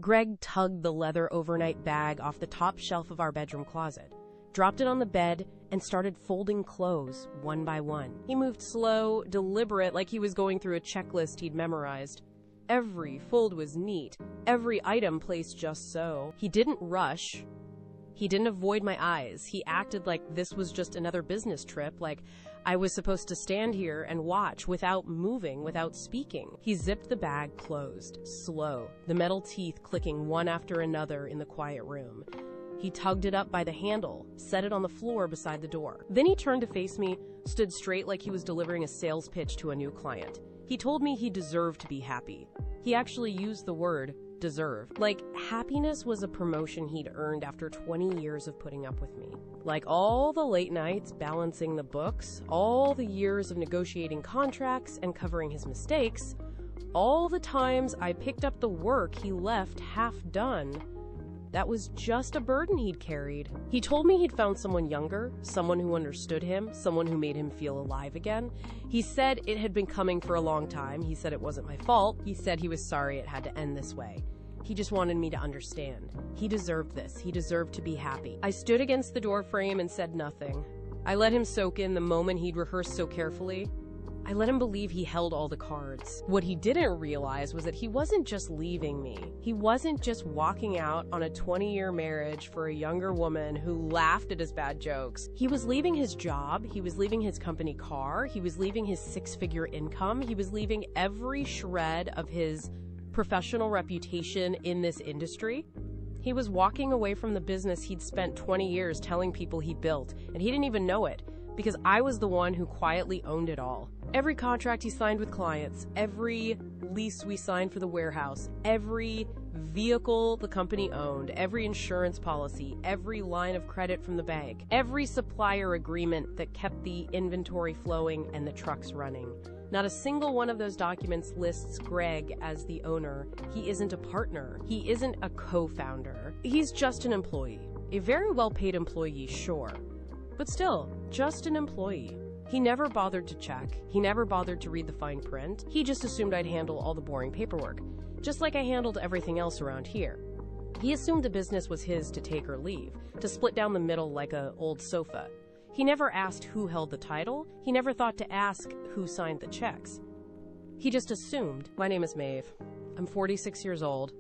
Greg tugged the leather overnight bag off the top shelf of our bedroom closet, dropped it on the bed, and started folding clothes one by one. He moved slow, deliberate, like he was going through a checklist he'd memorized. Every fold was neat, every item placed just so. He didn't rush. He didn't avoid my eyes. He acted like this was just another business trip, like I was supposed to stand here and watch without moving, without speaking. He zipped the bag closed, slow, the metal teeth clicking one after another in the quiet room. He tugged it up by the handle, set it on the floor beside the door. Then he turned to face me, stood straight like he was delivering a sales pitch to a new client. He told me he deserved to be happy. He actually used the word deserve. Like happiness was a promotion he'd earned after 20 years of putting up with me. Like all the late nights balancing the books, all the years of negotiating contracts and covering his mistakes, all the times I picked up the work he left half done. That was just a burden he'd carried. He told me he'd found someone younger, someone who understood him, someone who made him feel alive again. He said it had been coming for a long time. He said it wasn't my fault. He said he was sorry it had to end this way. He just wanted me to understand. He deserved this. He deserved to be happy. I stood against the door frame and said nothing. I let him soak in the moment he'd rehearsed so carefully. I let him believe he held all the cards. What he didn't realize was that he wasn't just leaving me. He wasn't just walking out on a 20-year marriage for a younger woman who laughed at his bad jokes. He was leaving his job. He was leaving his company car. He was leaving his six-figure income. He was leaving every shred of his professional reputation in this industry. He was walking away from the business he'd spent 20 years telling people he built, and he didn't even know it, because I was the one who quietly owned it all. Every contract he signed with clients, every lease we signed for the warehouse, every vehicle the company owned, every insurance policy, every line of credit from the bank, every supplier agreement that kept the inventory flowing and the trucks running. Not a single one of those documents lists Greg as the owner. He isn't a partner. He isn't a co-founder. He's just an employee. A very well-paid employee, sure. But still, just an employee. He never bothered to check. He never bothered to read the fine print. He just assumed I'd handle all the boring paperwork, just like I handled everything else around here. He assumed the business was his to take or leave, to split down the middle like an old sofa. He never asked who held the title. He never thought to ask who signed the checks. He just assumed. My name is Maeve. I'm 46 years old.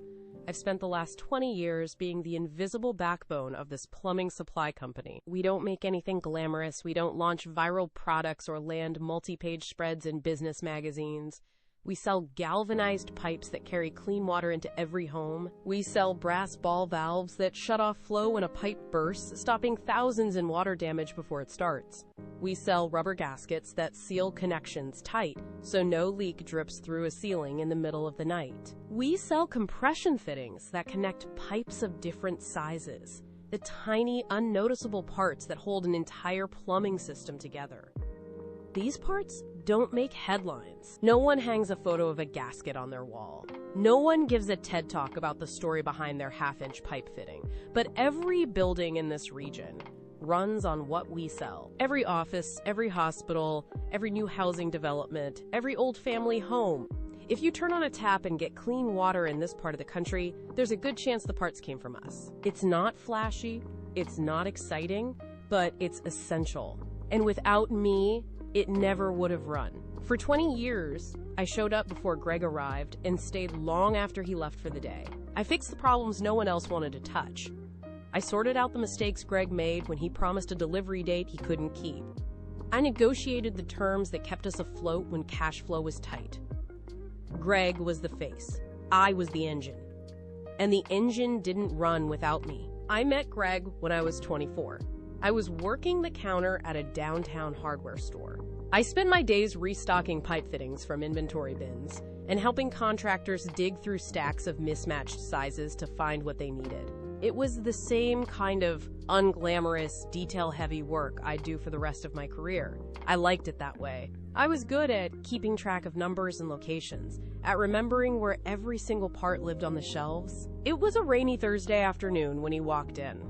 I've spent the last 20 years being the invisible backbone of this plumbing supply company. We don't make anything glamorous. We don't launch viral products or land multi-page spreads in business magazines. We sell galvanized pipes that carry clean water into every home. We sell brass ball valves that shut off flow when a pipe bursts, stopping thousands in water damage before it starts. We sell rubber gaskets that seal connections tight so no leak drips through a ceiling in the middle of the night. We sell compression fittings that connect pipes of different sizes, the tiny, unnoticeable parts that hold an entire plumbing system together. These parts don't make headlines. No one hangs a photo of a gasket on their wall. No one gives a TED Talk about the story behind their half-inch pipe fitting. But every building in this region runs on what we sell. Every office, every hospital, every new housing development, every old family home. If you turn on a tap and get clean water in this part of the country, there's a good chance the parts came from us. It's not flashy, it's not exciting, but it's essential. And without me, it never would have run. For 20 years, I showed up before Greg arrived and stayed long after he left for the day. I fixed the problems no one else wanted to touch. I sorted out the mistakes Greg made when he promised a delivery date he couldn't keep. I negotiated the terms that kept us afloat when cash flow was tight. Greg was the face. I was the engine. And the engine didn't run without me. I met Greg when I was 24. I was working the counter at a downtown hardware store. I spent my days restocking pipe fittings from inventory bins and helping contractors dig through stacks of mismatched sizes to find what they needed. It was the same kind of unglamorous, detail-heavy work I'd do for the rest of my career. I liked it that way. I was good at keeping track of numbers and locations, at remembering where every single part lived on the shelves. It was a rainy Thursday afternoon when he walked in.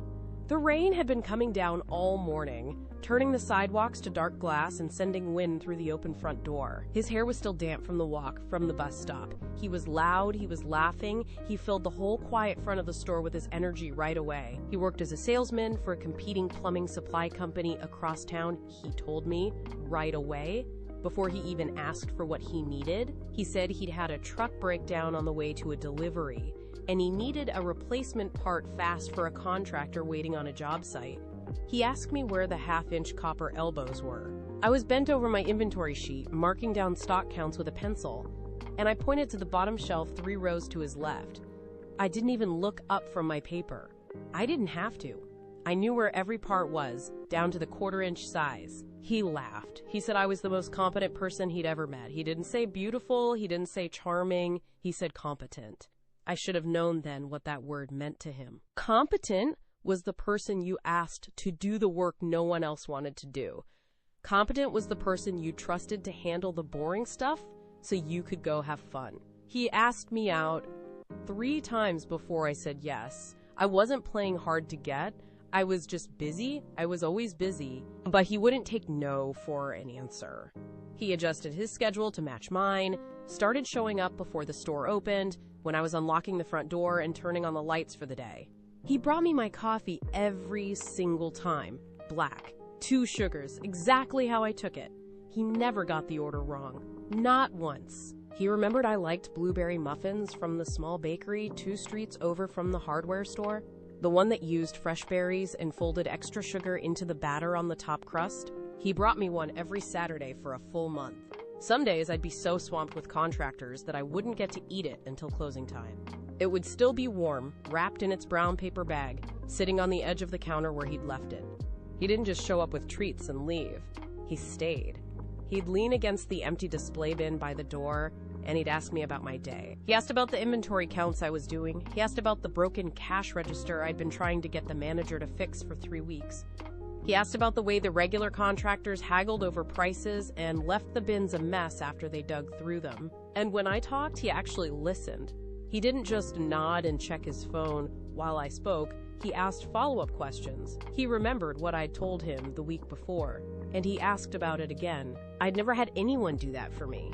The rain had been coming down all morning, turning the sidewalks to dark glass and sending wind through the open front door. His hair was still damp from the walk from the bus stop. He was loud, he was laughing, he filled the whole quiet front of the store with his energy right away. He worked as a salesman for a competing plumbing supply company across town, he told me, right away. Before he even asked for what he needed, he said he'd had a truck breakdown on the way to a delivery, and he needed a replacement part fast for a contractor waiting on a job site. He asked me where the half-inch copper elbows were. I was bent over my inventory sheet, marking down stock counts with a pencil, and I pointed to the bottom shelf 3 rows to his left. I didn't even look up from my paper. I didn't have to. I knew where every part was, down to the 1/4-inch size. He laughed. He said I was the most competent person he'd ever met. He didn't say beautiful, he didn't say charming, he said competent. I should have known then what that word meant to him. Competent was the person you asked to do the work no one else wanted to do. Competent was the person you trusted to handle the boring stuff so you could go have fun. He asked me out 3 times before I said yes. I wasn't playing hard to get. I was just busy. I was always busy, but he wouldn't take no for an answer. He adjusted his schedule to match mine, started showing up before the store opened, when I was unlocking the front door and turning on the lights for the day. He brought me my coffee every single time. Black. 2 sugars. Exactly how I took it. He never got the order wrong. Not once. He remembered I liked blueberry muffins from the small bakery 2 streets over from the hardware store. The one that used fresh berries and folded extra sugar into the batter on the top crust. He brought me one every Saturday for a full month. Some days I'd be so swamped with contractors that I wouldn't get to eat it until closing time. It would still be warm, wrapped in its brown paper bag, sitting on the edge of the counter where he'd left it. He didn't just show up with treats and leave. He stayed. He'd lean against the empty display bin by the door, and he'd ask me about my day. He asked about the inventory counts I was doing. He asked about the broken cash register I'd been trying to get the manager to fix for 3 weeks. He asked about the way the regular contractors haggled over prices and left the bins a mess after they dug through them. And when I talked, he actually listened. He didn't just nod and check his phone while I spoke. He asked follow-up questions. He remembered what I'd told him the week before, and he asked about it again. I'd never had anyone do that for me.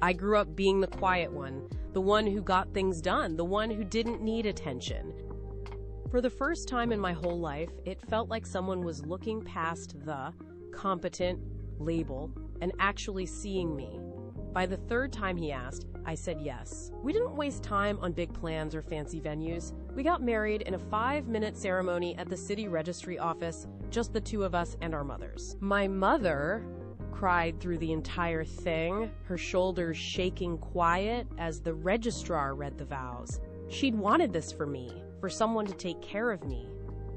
I grew up being the quiet one, the one who got things done, the one who didn't need attention. For the first time in my whole life, it felt like someone was looking past the competent label and actually seeing me. By the 3rd time he asked, I said yes. We didn't waste time on big plans or fancy venues. We got married in a 5-minute ceremony at the city registry office, just the 2 of us and our mothers. My mother cried through the entire thing, her shoulders shaking quiet as the registrar read the vows. She'd wanted this for me, for someone to take care of me,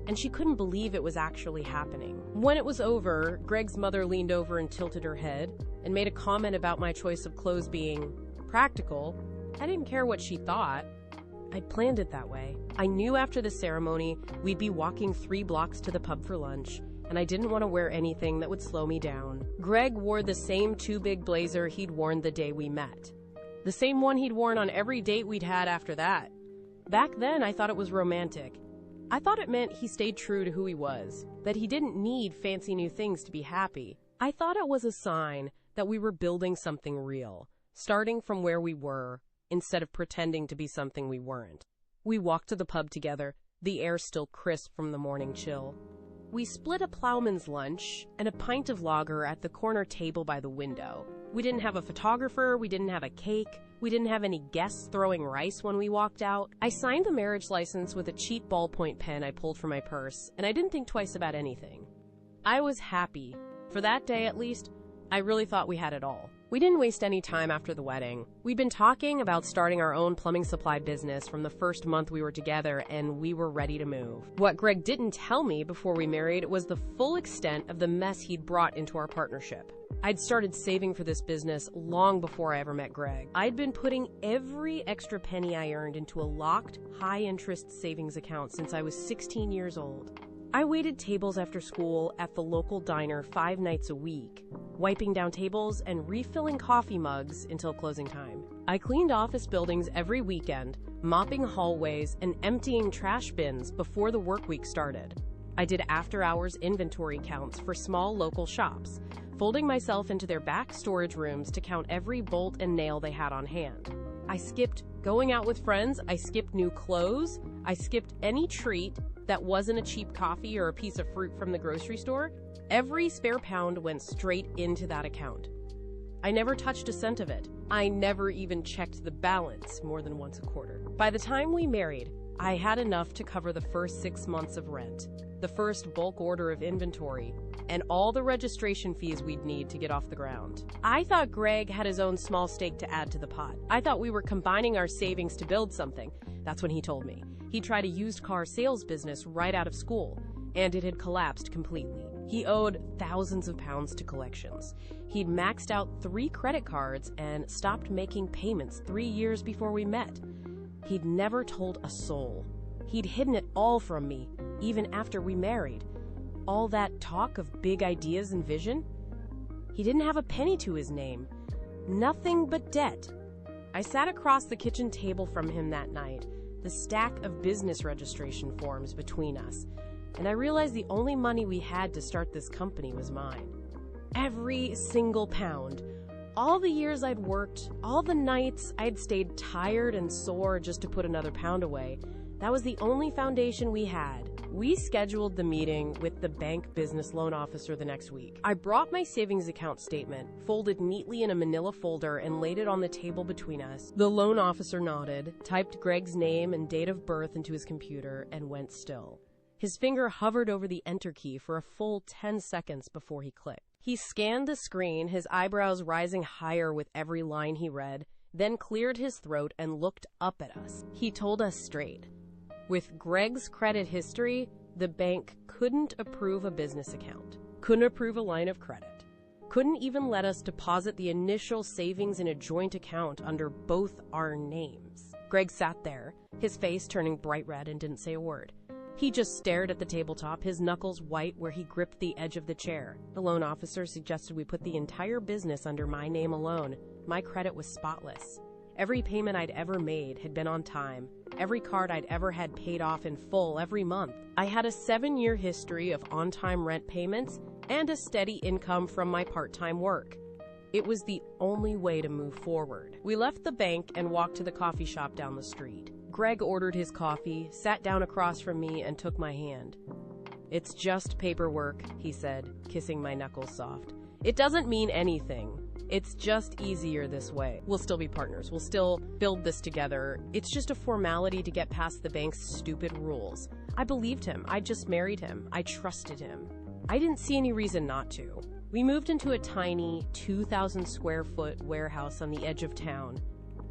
and she couldn't believe it was actually happening. When it was over, Greg's mother leaned over and tilted her head and made a comment about my choice of clothes being practical. I didn't care what she thought. I'd planned it that way. I knew after the ceremony we'd be walking 3 blocks to the pub for lunch, and I didn't want to wear anything that would slow me down. Greg wore the same 2 big blazer he'd worn the day we met. The same one he'd worn on every date we'd had after that. Back then, I thought it was romantic. I thought it meant he stayed true to who he was, that he didn't need fancy new things to be happy. I thought it was a sign that we were building something real, starting from where we were, instead of pretending to be something we weren't. We walked to the pub together, the air still crisp from the morning chill. We split a plowman's lunch and a pint of lager at the corner table by the window. We didn't have a photographer, we didn't have a cake, we didn't have any guests throwing rice when we walked out. I signed the marriage license with a cheap ballpoint pen I pulled from my purse, and I didn't think twice about anything. I was happy. For that day, at least, I really thought we had it all. We didn't waste any time after the wedding. We'd been talking about starting our own plumbing supply business from the first month we were together, and we were ready to move. What Greg didn't tell me before we married was the full extent of the mess he'd brought into our partnership. I'd started saving for this business long before I ever met Greg. I'd been putting every extra penny I earned into a locked, high-interest savings account since I was 16 years old. I waited tables after school at the local diner 5 nights a week, wiping down tables and refilling coffee mugs until closing time. I cleaned office buildings every weekend, mopping hallways and emptying trash bins before the work week started. I did after-hours inventory counts for small local shops, folding myself into their back storage rooms to count every bolt and nail they had on hand. I skipped going out with friends, I skipped new clothes, I skipped any treat that wasn't a cheap coffee or a piece of fruit from the grocery store. Every spare pound went straight into that account. I never touched a cent of it. I never even checked the balance more than once a quarter. By the time we married, I had enough to cover the first 6 months of rent, the first bulk order of inventory, and all the registration fees we'd need to get off the ground. I thought Greg had his own small stake to add to the pot. I thought we were combining our savings to build something. That's when he told me. He tried a used car sales business right out of school, and it had collapsed completely. He owed thousands of pounds to collections. He'd maxed out 3 credit cards and stopped making payments 3 years before we met. He'd never told a soul. He'd hidden it all from me, even after we married. All that talk of big ideas and vision? He didn't have a penny to his name. Nothing but debt. I sat across the kitchen table from him that night, the stack of business registration forms between us, and I realized the only money we had to start this company was mine. Every single pound. All the years I'd worked, all the nights I'd stayed tired and sore just to put another pound away, that was the only foundation we had. We scheduled the meeting with the bank business loan officer the next week. I brought my savings account statement, folded neatly in a manila folder, and laid it on the table between us. The loan officer nodded, typed Greg's name and date of birth into his computer, and went still. His finger hovered over the enter key for a full 10 seconds before he clicked. He scanned the screen, his eyebrows rising higher with every line he read, then cleared his throat and looked up at us. He told us straight. With Greg's credit history, the bank couldn't approve a business account, couldn't approve a line of credit, couldn't even let us deposit the initial savings in a joint account under both our names. Greg sat there, his face turning bright red, and didn't say a word. He just stared at the tabletop, his knuckles white where he gripped the edge of the chair. The loan officer suggested we put the entire business under my name alone. My credit was spotless. Every payment I'd ever made had been on time. Every card I'd ever had paid off in full every month. I had a 7-year history of on-time rent payments and a steady income from my part-time work. It was the only way to move forward. We left the bank and walked to the coffee shop down the street. Greg ordered his coffee, sat down across from me, and took my hand. "It's just paperwork," he said, kissing my knuckles soft. "It doesn't mean anything. It's just easier this way. We'll still be partners. We'll still build this together. It's just a formality to get past the bank's stupid rules." I believed him. I just married him. I trusted him. I didn't see any reason not to. We moved into a tiny 2,000 square foot warehouse on the edge of town.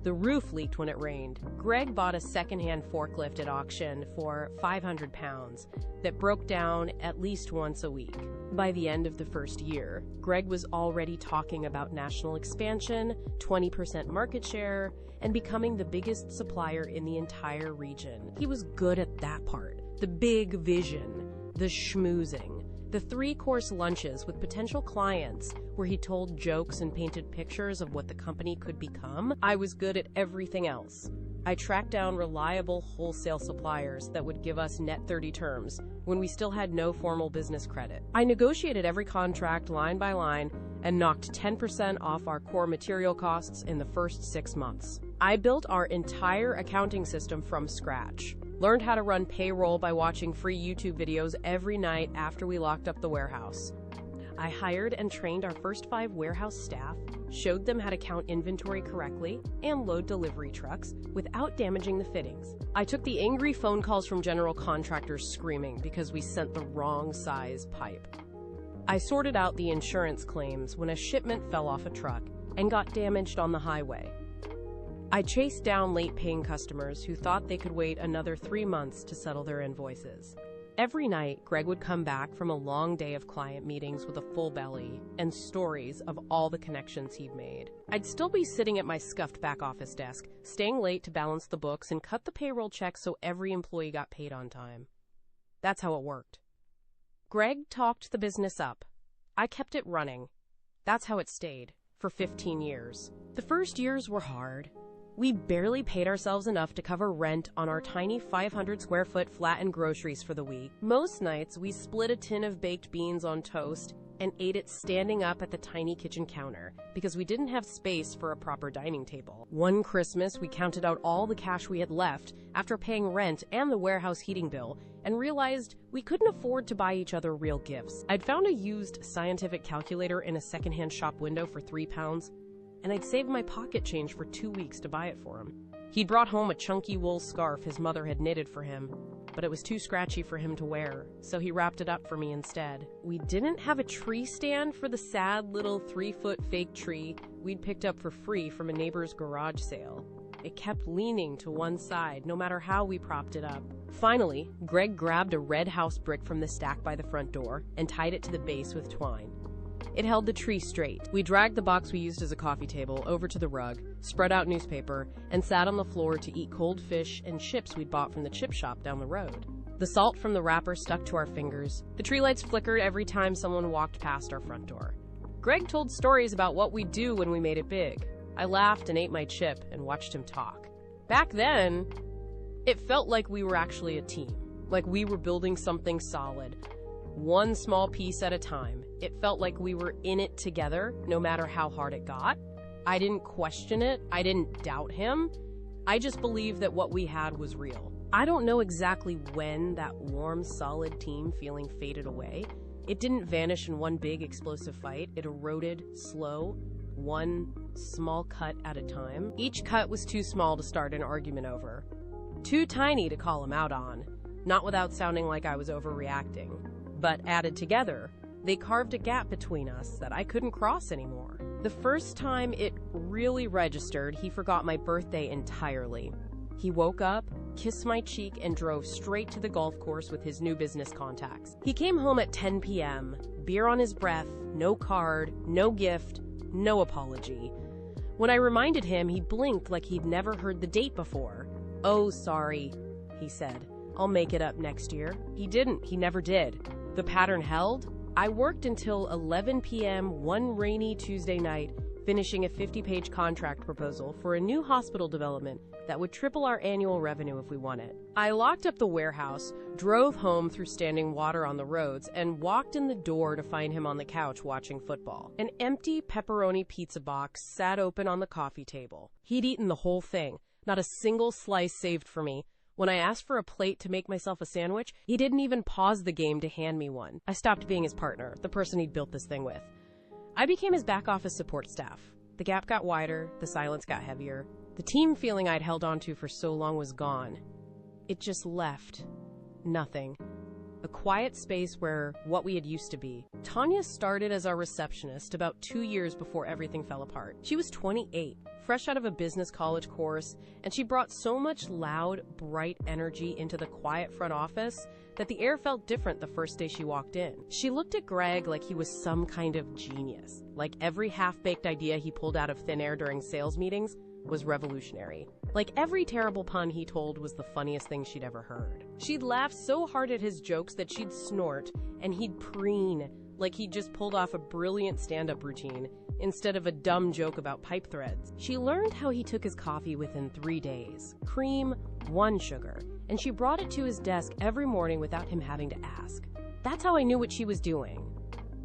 The roof leaked when it rained. Greg bought a secondhand forklift at auction for 500 pounds that broke down at least once a week. By the end of the first year, Greg was already talking about national expansion, 20% market share, and becoming the biggest supplier in the entire region. He was good at that part. The big vision, the schmoozing. The 3-course lunches with potential clients where he told jokes and painted pictures of what the company could become. I was good at everything else. I tracked down reliable wholesale suppliers that would give us net 30 terms when we still had no formal business credit. I negotiated every contract line by line and knocked 10% off our core material costs in the first 6 months. I built our entire accounting system from scratch. Learned how to run payroll by watching free YouTube videos every night after we locked up the warehouse. I hired and trained our first 5 warehouse staff, showed them how to count inventory correctly and load delivery trucks without damaging the fittings. I took the angry phone calls from general contractors screaming because we sent the wrong size pipe. I sorted out the insurance claims when a shipment fell off a truck and got damaged on the highway. I chased down late-paying customers who thought they could wait another 3 months to settle their invoices. Every night, Greg would come back from a long day of client meetings with a full belly and stories of all the connections he'd made. I'd still be sitting at my scuffed back office desk, staying late to balance the books and cut the payroll checks so every employee got paid on time. That's how it worked. Greg talked the business up. I kept it running. That's how it stayed for 15 years. The first years were hard. We barely paid ourselves enough to cover rent on our tiny 500-square-foot flat and groceries for the week. Most nights, we split a tin of baked beans on toast and ate it standing up at the tiny kitchen counter because we didn't have space for a proper dining table. One Christmas, we counted out all the cash we had left after paying rent and the warehouse heating bill and realized we couldn't afford to buy each other real gifts. I'd found a used scientific calculator in a secondhand shop window for £3, and I'd saved my pocket change for 2 weeks to buy it for him. He'd brought home a chunky wool scarf his mother had knitted for him, but it was too scratchy for him to wear, so he wrapped it up for me instead. We didn't have a tree stand for the sad little 3-foot fake tree we'd picked up for free from a neighbor's garage sale. It kept leaning to one side, no matter how we propped it up. Finally, Greg grabbed a red house brick from the stack by the front door and tied it to the base with twine. It held the tree straight. We dragged the box we used as a coffee table over to the rug, spread out newspaper, and sat on the floor to eat cold fish and chips we'd bought from the chip shop down the road. The salt from the wrapper stuck to our fingers. The tree lights flickered every time someone walked past our front door. Greg told stories about what we'd do when we made it big. I laughed and ate my chip and watched him talk. Back then, it felt like we were actually a team, like we were building something solid, one small piece at a time. It felt like we were in it together, no matter how hard it got. I didn't question it. I didn't doubt him. I just believed that what we had was real. I don't know exactly when that warm, solid team feeling faded away. It didn't vanish in one big explosive fight. It eroded, slow, one small cut at a time. Each cut was too small to start an argument over. Too tiny to call him out on, not without sounding like I was overreacting. But added together, they carved a gap between us that I couldn't cross anymore. The first time it really registered, he forgot my birthday entirely. He woke up, kissed my cheek, and drove straight to the golf course with his new business contacts. He came home at 10 p.m., beer on his breath, no card, no gift, no apology. When I reminded him, he blinked like he'd never heard the date before. "Oh, sorry," he said. "I'll make it up next year." He didn't. He never did. The pattern held. I worked until 11 p.m. one rainy Tuesday night, finishing a 50-page contract proposal for a new hospital development that would triple our annual revenue if we won it. I locked up the warehouse, drove home through standing water on the roads, and walked in the door to find him on the couch watching football. An empty pepperoni pizza box sat open on the coffee table. He'd eaten the whole thing, not a single slice saved for me. When I asked for a plate to make myself a sandwich, he didn't even pause the game to hand me one. I stopped being his partner, the person he'd built this thing with. I became his back office support staff. The gap got wider, the silence got heavier. The team feeling I'd held onto for so long was gone. It just left. Nothing. A quiet space where what we had used to be. Tanya started as our receptionist about 2 years before everything fell apart. She was 28, fresh out of a business college course, and she brought so much loud, bright energy into the quiet front office that the air felt different the first day she walked in. She looked at Greg like he was some kind of genius, like every half-baked idea he pulled out of thin air during sales meetings was revolutionary. Like every terrible pun he told was the funniest thing she'd ever heard. She'd laugh so hard at his jokes that she'd snort, and he'd preen, like he'd just pulled off a brilliant stand-up routine, instead of a dumb joke about pipe threads. She learned how he took his coffee within 3 days. Cream, 1 sugar. And she brought it to his desk every morning without him having to ask. That's how I knew what she was doing.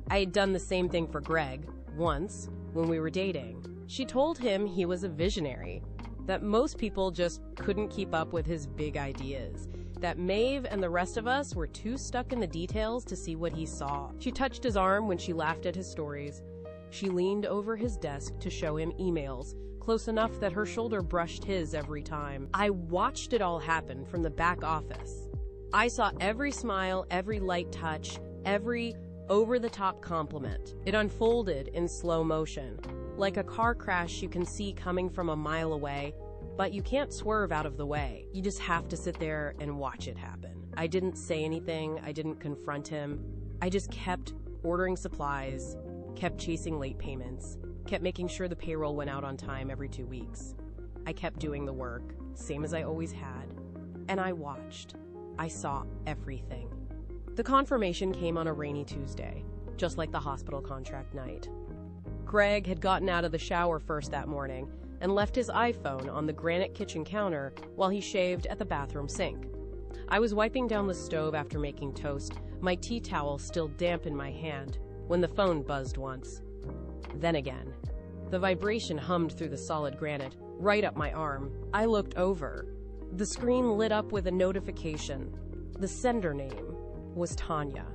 I had done the same thing for Greg, once, when we were dating. She told him he was a visionary, that most people just couldn't keep up with his big ideas, that Maeve and the rest of us were too stuck in the details to see what he saw. She touched his arm when she laughed at his stories. She leaned over his desk to show him emails, close enough that her shoulder brushed his every time. I watched it all happen from the back office. I saw every smile, every light touch, every over-the-top compliment. It unfolded in slow motion, like a car crash you can see coming from a mile away, but you can't swerve out of the way. You just have to sit there and watch it happen. I didn't say anything. I didn't confront him. I just kept ordering supplies, kept chasing late payments, kept making sure the payroll went out on time every 2 weeks. I kept doing the work, same as I always had, and I watched. I saw everything. The confirmation came on a rainy Tuesday, just like the hospital contract night. Greg had gotten out of the shower first that morning, and left his iPhone on the granite kitchen counter while he shaved at the bathroom sink. I was wiping down the stove after making toast, my tea towel still damp in my hand, when the phone buzzed once. Then again. The vibration hummed through the solid granite, right up my arm. I looked over. The screen lit up with a notification. The sender name was Tanya.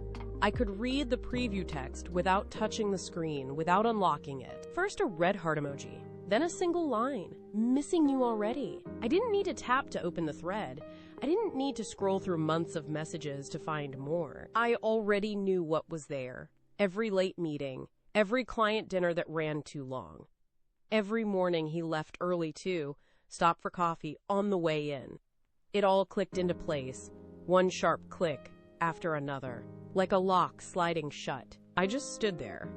I could read the preview text without touching the screen, without unlocking it. First a red heart emoji, then a single line, "Missing you already." I didn't need to tap to open the thread. I didn't need to scroll through months of messages to find more. I already knew what was there. Every late meeting, every client dinner that ran too long. Every morning he left early too, stopped for coffee on the way in. It all clicked into place, one sharp click after another, like a lock sliding shut. I just stood there,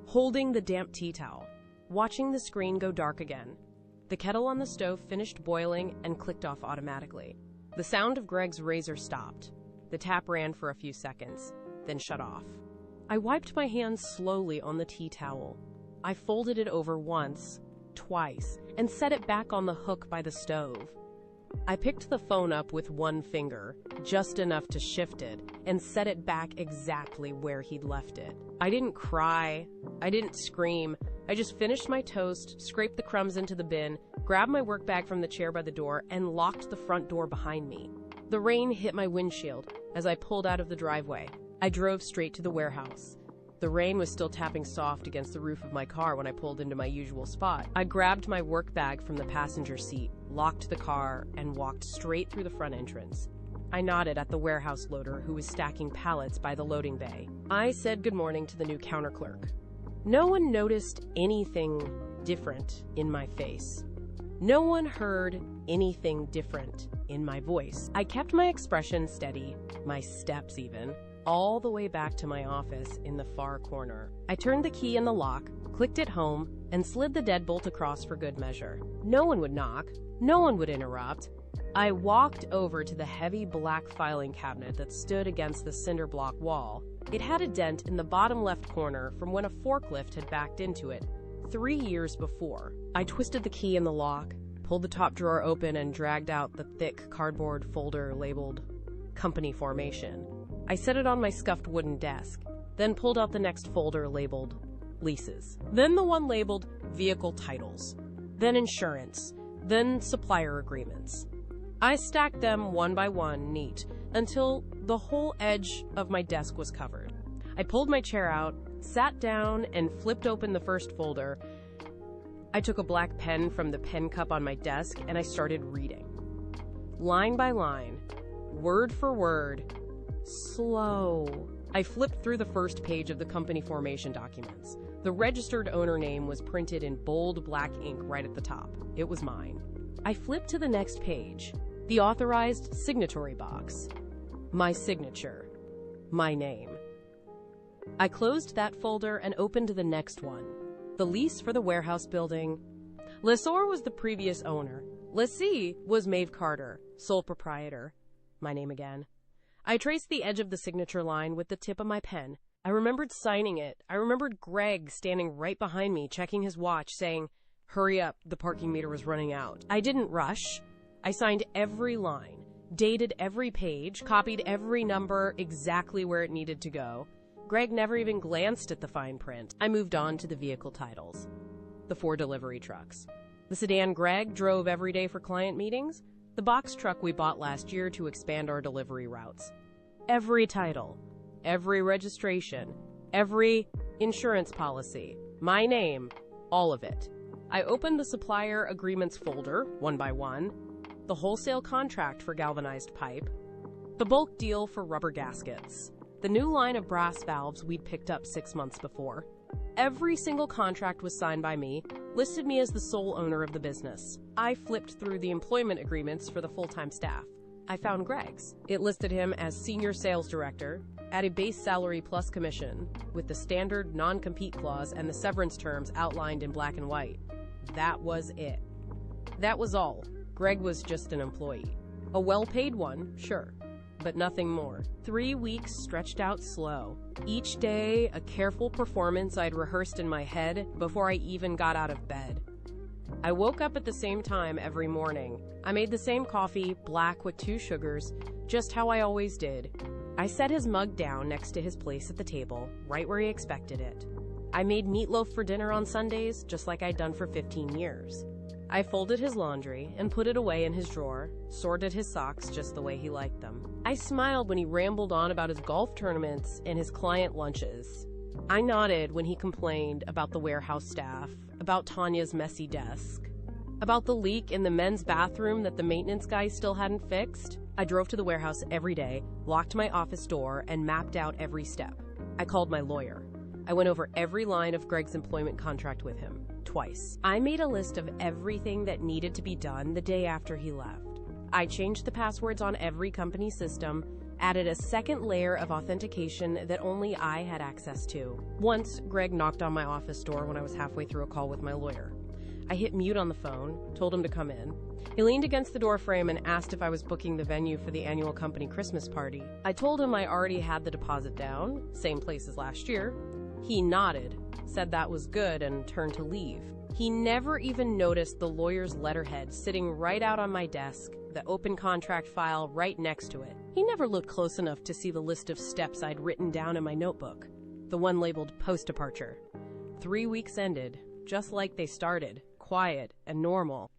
holding the damp tea towel, watching the screen go dark again. The kettle on the stove finished boiling and clicked off automatically. The sound of Greg's razor stopped. The tap ran for a few seconds, then shut off. I wiped my hands slowly on the tea towel. I folded it over once, twice, and set it back on the hook by the stove. I picked the phone up with one finger, just enough to shift it, and set it back exactly where he'd left it. I didn't cry. I didn't scream. I just finished my toast, scraped the crumbs into the bin, grabbed my work bag from the chair by the door, and locked the front door behind me. The rain hit my windshield as I pulled out of the driveway. I drove straight to the warehouse. The rain was still tapping soft against the roof of my car when I pulled into my usual spot. I grabbed my work bag from the passenger seat, locked the car, and walked straight through the front entrance. I nodded at the warehouse loader who was stacking pallets by the loading bay. I said good morning to the new counter clerk. No one noticed anything different in my face. No one heard anything different in my voice. I kept my expression steady, my steps even, all the way back to my office in the far corner. I turned the key in the lock, clicked it home, and slid the deadbolt across for good measure. No one would knock. No one would interrupt. I walked over to the heavy black filing cabinet that stood against the cinder block wall. It had a dent in the bottom left corner from when a forklift had backed into it 3 years before. I twisted the key in the lock, pulled the top drawer open, and dragged out the thick cardboard folder labeled Company Formation. I set it on my scuffed wooden desk, then pulled out the next folder labeled Leases, then the one labeled Vehicle Titles, then Insurance, then Supplier Agreements. I stacked them one by one, neat, until the whole edge of my desk was covered. I pulled my chair out, sat down, and flipped open the first folder. I took a black pen from the pen cup on my desk, and I started reading. Line by line, word for word, slow. I flipped through the first page of the company formation documents. The registered owner name was printed in bold black ink right at the top. It was mine. I flipped to the next page, the authorized signatory box. My signature. My name. I closed that folder and opened the next one. The lease for the warehouse building. Lessor was the previous owner. Lessee was Maeve Carter, sole proprietor. My name again. I traced the edge of the signature line with the tip of my pen. I remembered signing it. I remembered Greg standing right behind me, checking his watch, saying, "Hurry up, the parking meter was running out." I didn't rush. I signed every line, dated every page, copied every number exactly where it needed to go. Greg never even glanced at the fine print. I moved on to the vehicle titles. The 4 delivery trucks. The sedan Greg drove every day for client meetings. The box truck we bought last year to expand our delivery routes. Every title, every registration, every insurance policy, my name, all of it. I opened the supplier agreements folder, one by one, the wholesale contract for galvanized pipe, the bulk deal for rubber gaskets, the new line of brass valves we'd picked up 6 months before. Every single contract was signed by me, listed me as the sole owner of the business. I flipped through the employment agreements for the full-time staff. I found Greg's. It listed him as Senior Sales Director, at a base salary plus commission, with the standard non-compete clause and the severance terms outlined in black and white. That was it. That was all. Greg was just an employee. A well-paid one, sure, but nothing more. 3 weeks stretched out slow. Each day, a careful performance I'd rehearsed in my head before I even got out of bed. I woke up at the same time every morning. I made the same coffee, black with 2 sugars, just how I always did. I set his mug down next to his place at the table, right where he expected it. I made meatloaf for dinner on Sundays, just like I'd done for 15 years. I folded his laundry and put it away in his drawer, sorted his socks just the way he liked them. I smiled when he rambled on about his golf tournaments and his client lunches. I nodded when he complained about the warehouse staff, about Tanya's messy desk, about the leak in the men's bathroom that the maintenance guy still hadn't fixed. I drove to the warehouse every day, locked my office door, and mapped out every step. I called my lawyer. I went over every line of Greg's employment contract with him, twice. I made a list of everything that needed to be done the day after he left. I changed the passwords on every company system, added a second layer of authentication that only I had access to. Once, Greg knocked on my office door when I was halfway through a call with my lawyer. I hit mute on the phone, told him to come in. He leaned against the doorframe and asked if I was booking the venue for the annual company Christmas party. I told him I already had the deposit down, same place as last year. He nodded, said that was good, and turned to leave. He never even noticed the lawyer's letterhead sitting right out on my desk, the open contract file right next to it. He never looked close enough to see the list of steps I'd written down in my notebook, the one labeled post-departure. 3 weeks ended, just like they started, quiet and normal.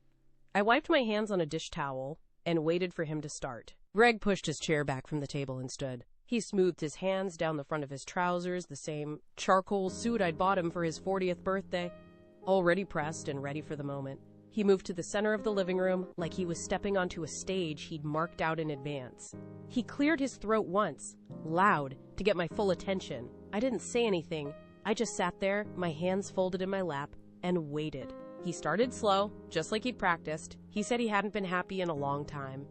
I wiped my hands on a dish towel and waited for him to start. Greg pushed his chair back from the table and stood. He smoothed his hands down the front of his trousers, the same charcoal suit I'd bought him for his 40th birthday, already pressed and ready for the moment. He moved to the center of the living room like he was stepping onto a stage he'd marked out in advance. He cleared his throat once, loud, to get my full attention. I didn't say anything. I just sat there, my hands folded in my lap, and waited. He started slow, just like he'd practiced. He said he hadn't been happy in a long time.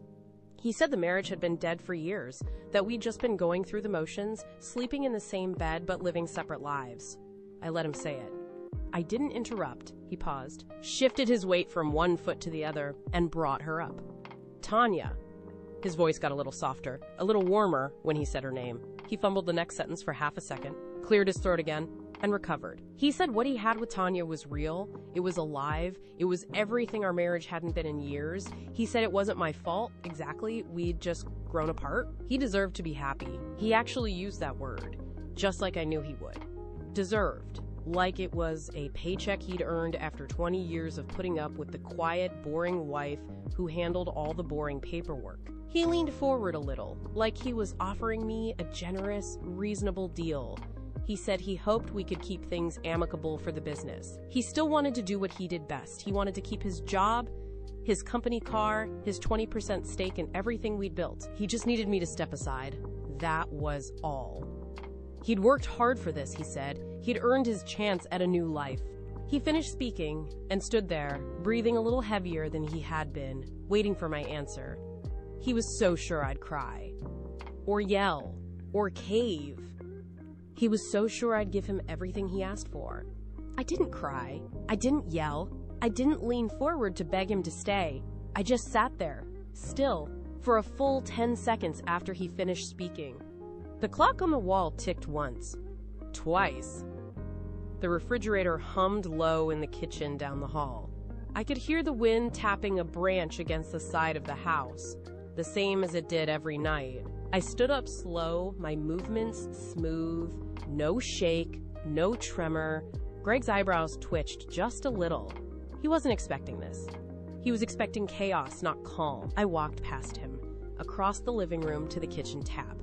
He said the marriage had been dead for years, that we'd just been going through the motions, sleeping in the same bed but living separate lives. I let him say it. I didn't interrupt. He paused, shifted his weight from one foot to the other, and brought her up. Tanya. His voice got a little softer, a little warmer when he said her name. He fumbled the next sentence for half a second, cleared his throat again, and recovered. He said what he had with Tanya was real, it was alive, it was everything our marriage hadn't been in years. He said it wasn't my fault, exactly, we'd just grown apart. He deserved to be happy. He actually used that word, just like I knew he would. Deserved. Like it was a paycheck he'd earned after 20 years of putting up with the quiet, boring wife who handled all the boring paperwork. He leaned forward a little, like he was offering me a generous, reasonable deal. He said he hoped we could keep things amicable for the business. He still wanted to do what he did best. He wanted to keep his job, his company car, his 20% stake in everything we'd built. He just needed me to step aside. That was all. He'd worked hard for this, he said. He'd earned his chance at a new life. He finished speaking and stood there, breathing a little heavier than he had been, waiting for my answer. He was so sure I'd cry, or yell, or cave. He was so sure I'd give him everything he asked for. I didn't cry. I didn't yell. I didn't lean forward to beg him to stay. I just sat there, still, for a full 10 seconds after he finished speaking. The clock on the wall ticked once, twice. The refrigerator hummed low in the kitchen down the hall. I could hear the wind tapping a branch against the side of the house, the same as it did every night. I stood up slow, my movements smooth, no shake, no tremor. Greg's eyebrows twitched just a little. He wasn't expecting this. He was expecting chaos, not calm. I walked past him, across the living room to the kitchen tap.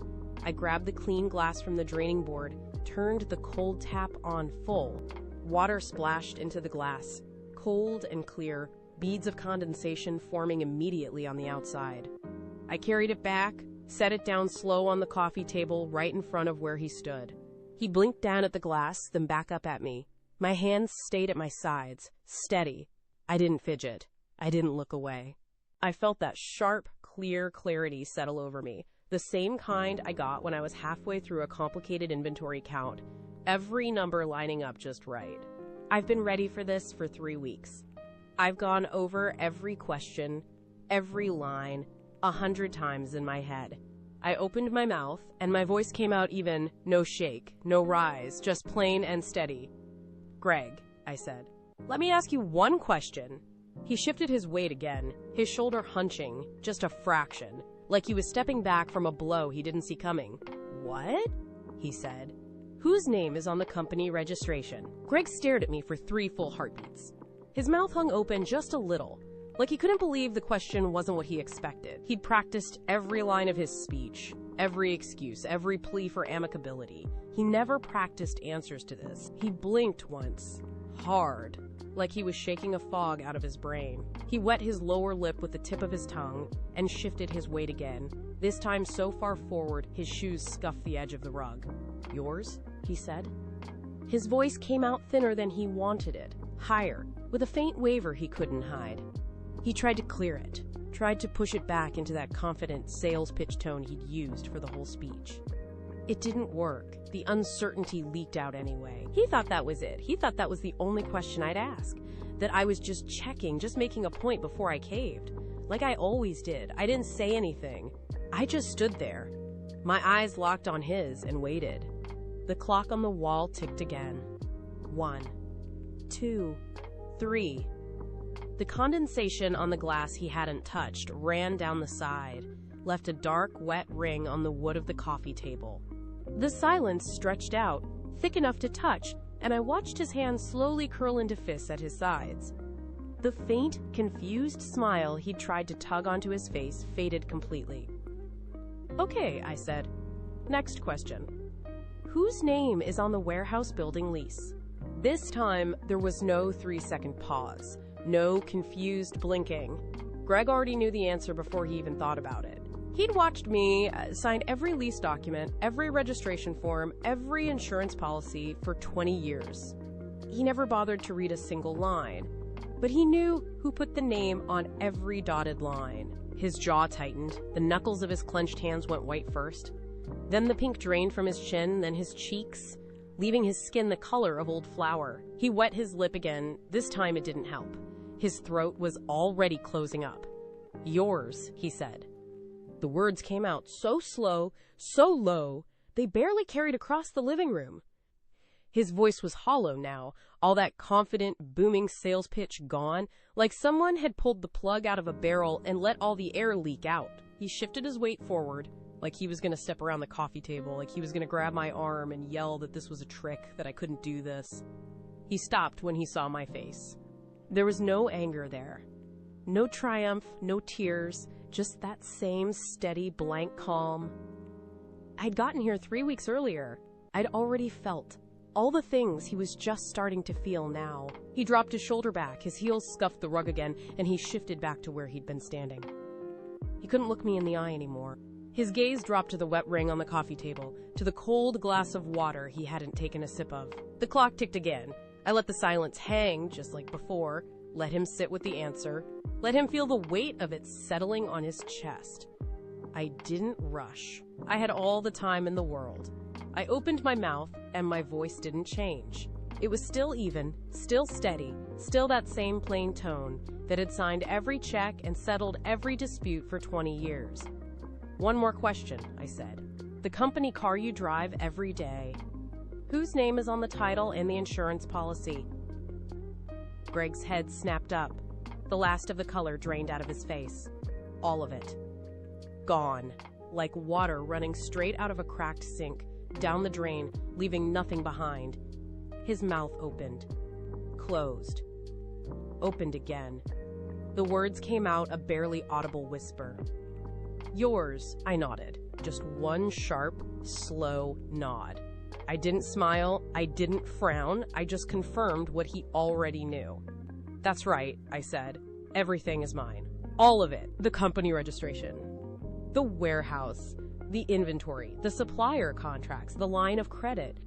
I grabbed the clean glass from the draining board, turned the cold tap on full. Water splashed into the glass, cold and clear, beads of condensation forming immediately on the outside. I carried it back, set it down slow on the coffee table right in front of where he stood. He blinked down at the glass, then back up at me. My hands stayed at my sides, steady. I didn't fidget. I didn't look away. I felt that sharp, clear clarity settle over me, the same kind I got when I was halfway through a complicated inventory count, every number lining up just right. I've been ready for this for 3 weeks. I've gone over every question, every line, 100 times in my head. I opened my mouth, and my voice came out even, no shake, no rise, just plain and steady. "Greg," I said. Let me ask you one question. He shifted his weight again, his shoulder hunching, just a fraction, like he was stepping back from a blow he didn't see coming. What? He said. Whose name is on the company registration? Greg stared at me for 3 full heartbeats. His mouth hung open just a little, like he couldn't believe the question wasn't what he expected. He'd practiced every line of his speech, every excuse, every plea for amicability. He never practiced answers to this. He blinked once, hard, like he was shaking a fog out of his brain. He wet his lower lip with the tip of his tongue and shifted his weight again, this time so far forward his shoes scuffed the edge of the rug. Yours? He said. His voice came out thinner than he wanted it, higher, with a faint waver he couldn't hide. He tried to clear it, tried to push it back into that confident sales pitch tone he'd used for the whole speech. It didn't work. The uncertainty leaked out anyway. He thought that was it. He thought that was the only question I'd ask. That I was just checking, just making a point before I caved. Like I always did. I didn't say anything. I just stood there. My eyes locked on his and waited. The clock on the wall ticked again. 1, 2, 3. The condensation on the glass he hadn't touched ran down the side, left a dark, wet ring on the wood of the coffee table. The silence stretched out, thick enough to touch, and I watched his hands slowly curl into fists at his sides. The faint, confused smile he'd tried to tug onto his face faded completely. Okay, I said. Next question. Whose name is on the warehouse building lease? This time, there was no 3-second pause, no confused blinking. Greg already knew the answer before he even thought about it. He'd watched me sign every lease document, every registration form, every insurance policy for 20 years. He never bothered to read a single line, but he knew who put the name on every dotted line. His jaw tightened, the knuckles of his clenched hands went white first. Then the pink drained from his chin, then his cheeks, leaving his skin the color of old flour. He wet his lip again. This time it didn't help. His throat was already closing up. Yours, he said. The words came out so slow, so low, they barely carried across the living room. His voice was hollow now, all that confident, booming sales pitch gone, like someone had pulled the plug out of a barrel and let all the air leak out. He shifted his weight forward, like he was going to step around the coffee table, like he was going to grab my arm and yell that this was a trick, that I couldn't do this. He stopped when he saw my face. There was no anger there. No triumph, no tears, just that same steady, blank calm. I'd gotten here 3 weeks earlier. I'd already felt all the things he was just starting to feel now. He dropped his shoulder back, his heels scuffed the rug again, and he shifted back to where he'd been standing. He couldn't look me in the eye anymore. His gaze dropped to the wet ring on the coffee table, to the cold glass of water he hadn't taken a sip of. The clock ticked again. I let the silence hang, just like before, let him sit with the answer, let him feel the weight of it settling on his chest. I didn't rush. I had all the time in the world. I opened my mouth, and my voice didn't change. It was still even, still steady, still that same plain tone that had signed every check and settled every dispute for 20 years. One more question, I said. The company car you drive every day. Whose name is on the title and the insurance policy? Greg's head snapped up. The last of the color drained out of his face. All of it. Gone. Like water running straight out of a cracked sink, down the drain, leaving nothing behind. His mouth opened. Closed. Opened again. The words came out a barely audible whisper. Yours, I nodded. Just one sharp, slow nod. I didn't smile, I didn't frown, I just confirmed what he already knew. That's right, I said. Everything is mine. All of it. The company registration, the warehouse, the inventory, the supplier contracts, the line of credit.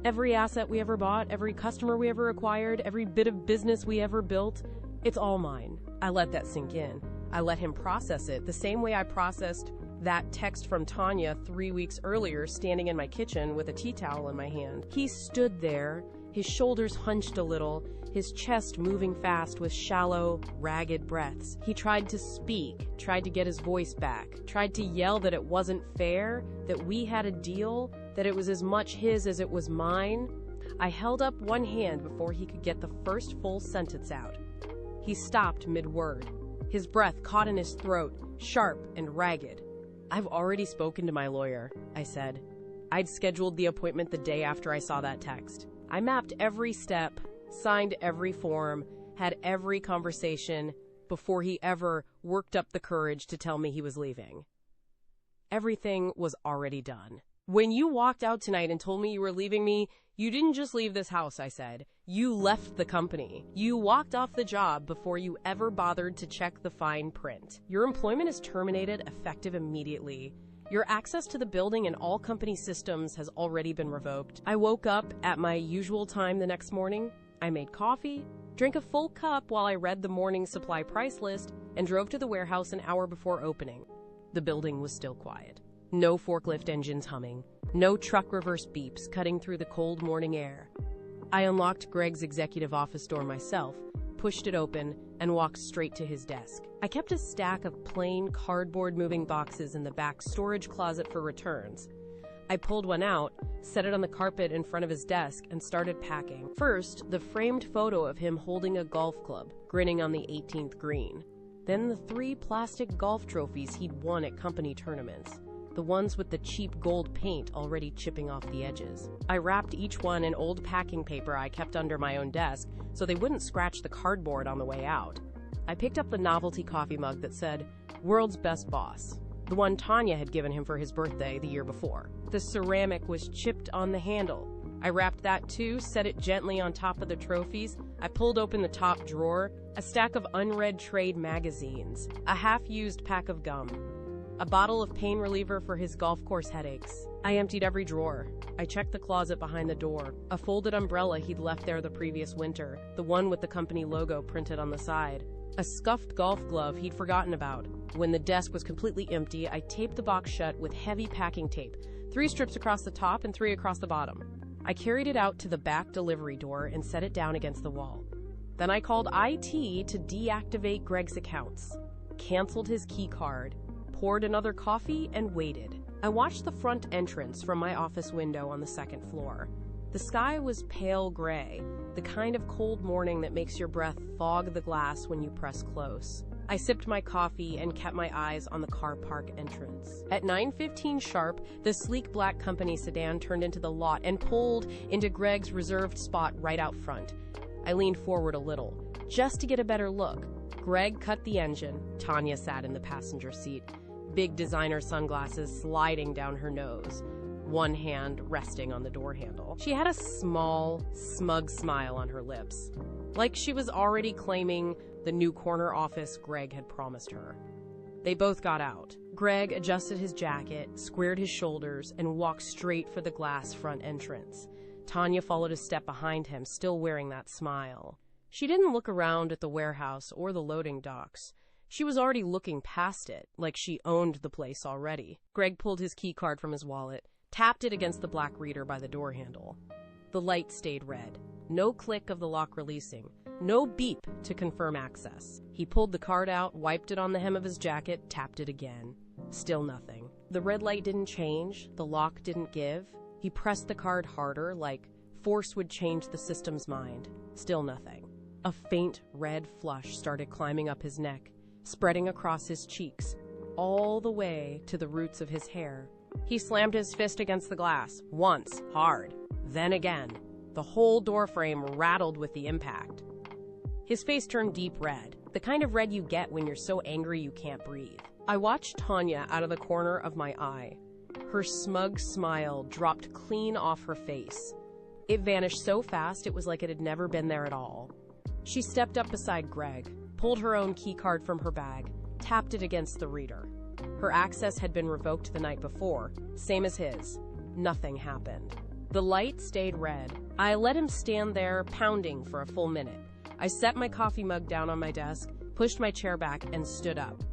Every asset we ever bought, every customer we ever acquired, every bit of business we ever built, it's all mine. I let that sink in. I let him process it the same way I processed that text from Tanya 3 weeks earlier standing in my kitchen with a tea towel in my hand. He stood there, his shoulders hunched a little, his chest moving fast with shallow, ragged breaths. He tried to speak, tried to get his voice back, tried to yell that it wasn't fair, that we had a deal, that it was as much his as it was mine. I held up one hand before he could get the first full sentence out. He stopped mid-word. His breath caught in his throat, sharp and ragged. "I've already spoken to my lawyer," I said. I'd scheduled the appointment the day after I saw that text. I mapped every step, signed every form, had every conversation before he ever worked up the courage to tell me he was leaving. Everything was already done. "When you walked out tonight and told me you were leaving me, you didn't just leave this house," I said. "You left the company. You walked off the job before you ever bothered to check the fine print. Your employment is terminated, effective immediately. Your access to the building and all company systems has already been revoked." I woke up at my usual time the next morning. I made coffee, drank a full cup while I read the morning supply price list, and drove to the warehouse an hour before opening. The building was still quiet. No forklift engines humming. No truck reverse beeps cutting through the cold morning air. I unlocked Greg's executive office door myself, pushed it open, and walked straight to his desk. I kept a stack of plain cardboard moving boxes in the back storage closet for returns. I pulled one out, set it on the carpet in front of his desk, and started packing. First, the framed photo of him holding a golf club, grinning on the 18th green. Then the 3 plastic golf trophies he'd won at company tournaments, the ones with the cheap gold paint already chipping off the edges. I wrapped each one in old packing paper I kept under my own desk so they wouldn't scratch the cardboard on the way out. I picked up the novelty coffee mug that said, "World's Best Boss," the one Tanya had given him for his birthday the year before. The ceramic was chipped on the handle. I wrapped that too, set it gently on top of the trophies. I pulled open the top drawer, a stack of unread trade magazines, a half-used pack of gum, a bottle of pain reliever for his golf course headaches. I emptied every drawer. I checked the closet behind the door, a folded umbrella he'd left there the previous winter, the one with the company logo printed on the side, a scuffed golf glove he'd forgotten about. When the desk was completely empty, I taped the box shut with heavy packing tape, 3 strips across the top and 3 across the bottom. I carried it out to the back delivery door and set it down against the wall. Then I called IT to deactivate Greg's accounts, canceled his key card, poured another coffee, and waited. I watched the front entrance from my office window on the 2nd floor. The sky was pale gray, the kind of cold morning that makes your breath fog the glass when you press close. I sipped my coffee and kept my eyes on the car park entrance. At 9:15 sharp, the sleek black company sedan turned into the lot and pulled into Greg's reserved spot right out front. I leaned forward a little, just to get a better look. Greg cut the engine. Tanya sat in the passenger seat, big designer sunglasses sliding down her nose, one hand resting on the door handle. She had a small, smug smile on her lips, like she was already claiming the new corner office Greg had promised her. They both got out. Greg adjusted his jacket, squared his shoulders, and walked straight for the glass front entrance. Tanya followed a step behind him, still wearing that smile. She didn't look around at the warehouse or the loading docks. She was already looking past it, like she owned the place already. Greg pulled his key card from his wallet, tapped it against the black reader by the door handle. The light stayed red. No click of the lock releasing. No beep to confirm access. He pulled the card out, wiped it on the hem of his jacket, tapped it again. Still nothing. The red light didn't change. The lock didn't give. He pressed the card harder, like force would change the system's mind. Still nothing. A faint red flush started climbing up his neck, spreading across his cheeks, all the way to the roots of his hair. He slammed his fist against the glass, once, hard, then again. The whole doorframe rattled with the impact. His face turned deep red, the kind of red you get when you're so angry you can't breathe. I watched Tanya out of the corner of my eye. Her smug smile dropped clean off her face. It vanished so fast it was like it had never been there at all. She stepped up beside Greg, pulled her own key card from her bag, tapped it against the reader. Her access had been revoked the night before, same as his. Nothing happened. The light stayed red. I let him stand there, pounding for a full minute. I set my coffee mug down on my desk, pushed my chair back, and stood up.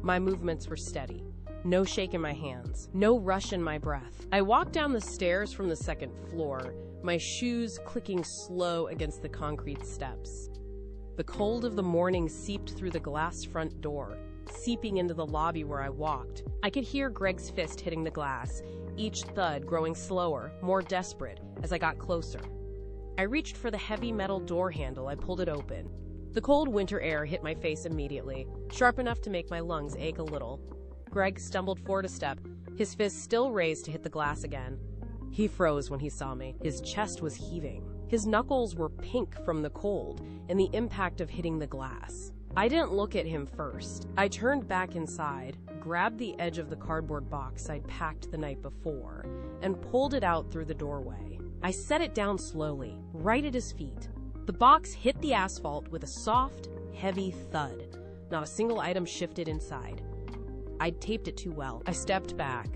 My movements were steady. No shake in my hands. No rush in my breath. I walked down the stairs from the 2nd floor, my shoes clicking slow against the concrete steps. The cold of the morning seeped through the glass front door, seeping into the lobby where I walked. I could hear Greg's fist hitting the glass, each thud growing slower, more desperate, as I got closer. I reached for the heavy metal door handle. I pulled it open. The cold winter air hit my face immediately, sharp enough to make my lungs ache a little. Greg stumbled forward a step, his fist still raised to hit the glass again. He froze when he saw me. His chest was heaving. His knuckles were pink from the cold and the impact of hitting the glass. I didn't look at him first. I turned back inside, grabbed the edge of the cardboard box I'd packed the night before, and pulled it out through the doorway. I set it down slowly, right at his feet. The box hit the asphalt with a soft, heavy thud. Not a single item shifted inside. I'd taped it too well. I stepped back,